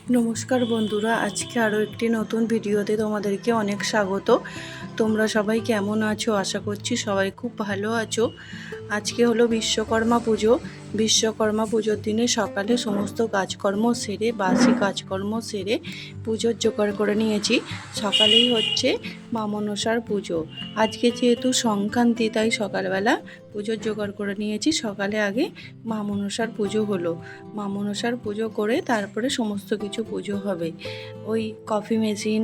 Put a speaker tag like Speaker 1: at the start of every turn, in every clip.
Speaker 1: নমস্কার বন্ধুরা, আজকে আরও একটি নতুন ভিডিওতে তোমাদেরকে অনেক স্বাগত। তোমরা সবাই কেমন আছো? আশা করছি সবাই খুব ভালো আছো। আজকে হলো বিশ্বকর্মা পুজো। বিশ্বকর্মা পুজোর দিনে সকালে সমস্ত কাজকর্ম সেরে, বাসি কাজকর্ম সেরে পুজোর জোগাড় করে নিয়েছি। সকালেই হচ্ছে মা মনসার পুজো। আজকে যেহেতু সংক্রান্তি, তাই সকালবেলা পুজোর জোগাড় করে নিয়েছি। সকালে আগে মা মনসার পুজো হলো। মা মনসার পুজো করে তারপরে সমস্ত কিছু পুজো হবে। ওই কফি মেশিন,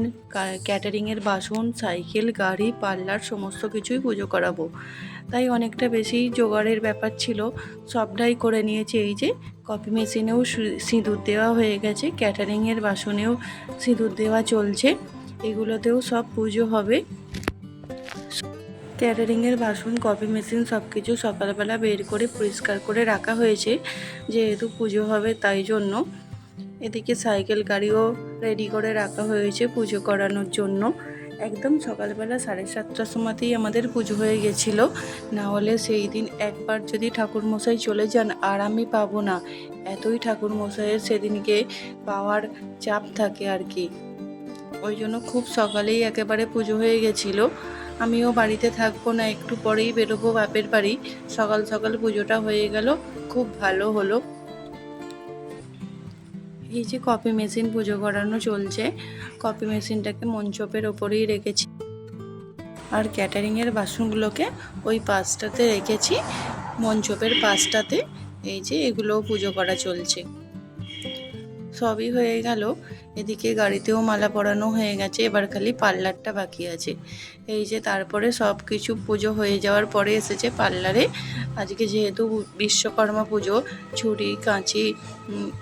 Speaker 1: ক্যাটারিংয়ের বাসন, সাইকেল, গাড়ি, পার্লার সমস্ত কিছুই পুজো করাবো। তাই অনেকটা বেশি জোগাড়ের ব্যাপার ছিল, সবটাই করে নিয়েছি। এই যে কফি মেশিনেও সিঁদুর দেওয়া হয়ে গেছে, ক্যাটারিংয়ের বাসনেও সিঁদুর দেওয়া চলছে, এগুলোতেও সব পুজো হবে। ক্যাটারিংয়ের বাসন, কফি মেশিন সব কিছু সকালবেলা বের করে পরিষ্কার করে রাখা হয়েছে, যেহেতু পুজো হবে তাই জন্য। এদিকে সাইকেল গাড়িও রেডি করে রাখা হয়েছে পুজো করানোর জন্য। একদম সকালবেলা 7:30টার সময়তেই আমাদের পুজো হয়ে গেছিলো। না হলে সেই দিন একবার যদি ঠাকুরমশাই চলে যান আর আমি পাবো না, এতই ঠাকুরমশাইয়ের সেদিনকে পাওয়ার চাপ থাকে আর কি। ওই জন্য খুব সকালেই একেবারে পুজো হয়ে গেছিলো। আমিও বাড়িতে থাকবো না, একটু পরেই বেরোবো বাপের বাড়ি। সকাল সকাল পুজোটা হয়ে গেল, খুব ভালো হলো। এই যে কফি মেশিন পুজো করানো চলছে, কফি মেশিনটাকে মঞ্চপের ওপরেই রেখেছি, আর ক্যাটারিংয়ের বাসনগুলোকে ওই পাশটাতে রেখেছি, মঞ্চপের পাশটাতে। এই যে এগুলোও পুজো করা চলছে। সবই হয়ে গেল। এদিকে গাড়িতেও মালা পরানো হয়ে গেছে, এবার খালি পার্লারটা বাকি আছে। এই যে তারপরে সব কিছু পুজো হয়ে যাওয়ার পরে এসেছে পার্লারে। আজকে যেহেতু বিশ্বকর্মা পুজো, ছুরি কাঁচি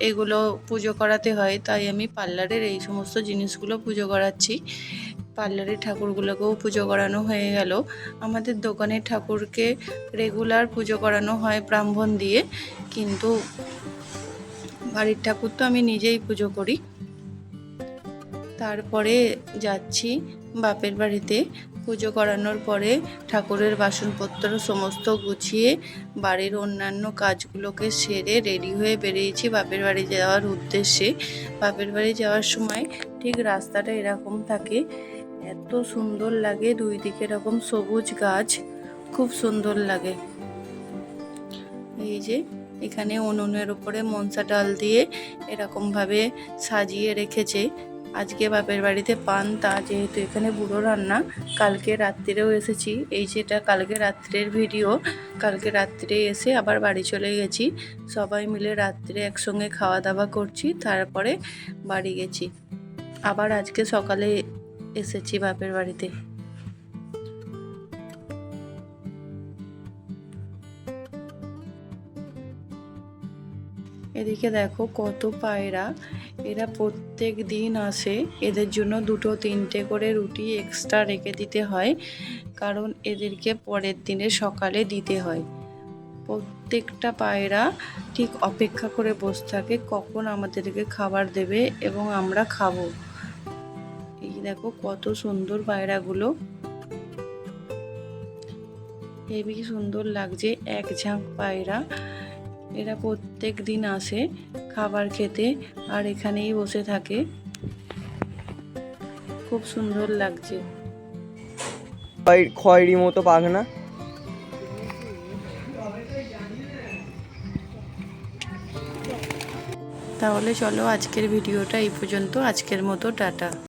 Speaker 1: এগুলো পুজো করাতে হয়, তাই আমি পার্লারের এই সমস্ত জিনিসগুলো পুজো করাচ্ছি। পার্লারের ঠাকুরগুলোকেও পুজো করানো হয়ে গেল। আমাদের দোকানের ঠাকুরকে রেগুলার পুজো করানো হয় ব্রাহ্মণ দিয়ে, কিন্তু বাড়ির ঠাকুর তো আমি নিজেই পুজো করি। তারপরে যাচ্ছি বাপের বাড়িতে। পুজো করানোর পরে ঠাকুরের বাসনপত্র সমস্ত গুছিয়ে বাড়ির অন্যান্য কাজগুলোকে সেরে রেডি হয়ে বেরিয়েছি বাপের বাড়ি যাওয়ার উদ্দেশ্যে। বাপের বাড়ি যাওয়ার সময় ঠিক রাস্তাটা এরকম থাকে, এত সুন্দর লাগে, দুই দিকে এরকম সবুজ গাছ, খুব সুন্দর লাগে। এই যে এখানে উনুনের উপরে মনসা ডাল দিয়ে এরকমভাবে সাজিয়ে রেখেছে। আজকে বাপের বাড়িতে পান্তা, যেহেতু এখানে বুড়ো রান্না। কালকে রাত্রিরেও এসেছি, এই যেটা কালকে রাত্রের ভিডিও। কালকে রাত্রে এসে আবার বাড়ি চলে গেছি, সবাই মিলে রাত্রে একসঙ্গে খাওয়া দাওয়া করছি, তারপরে বাড়ি গেছি। আবার আজকে সকালে এসেছি বাপের বাড়িতে। এদিকে দেখো কত পায়রা, এরা প্রত্যেক দিন আসে। এদের জন্য 2-3টে করে রুটি এক্সট্রা রেখে দিতে হয়, কারণ এদেরকে পরের দিনে সকালে দিতে হয়। প্রত্যেকটা পায়রা ঠিক অপেক্ষা করে বসে থাকে কখন আমাদেরকে খাবার দেবে এবং আমরা খাবো। এই দেখো কত সুন্দর পায়রাগুলো, হেবি সুন্দর লাগছে, এক ঝাঁক পায়রা। এরা প্রত্যেক দিন আসে খাবার খেতে আর এখানেই বসে থাকে, খুব সুন্দর লাগছে।
Speaker 2: খয়েরি মতো পাখনা।
Speaker 1: তাহলে চলো আজকের ভিডিওটা এই পর্যন্ত। আজকের মতো টাটা।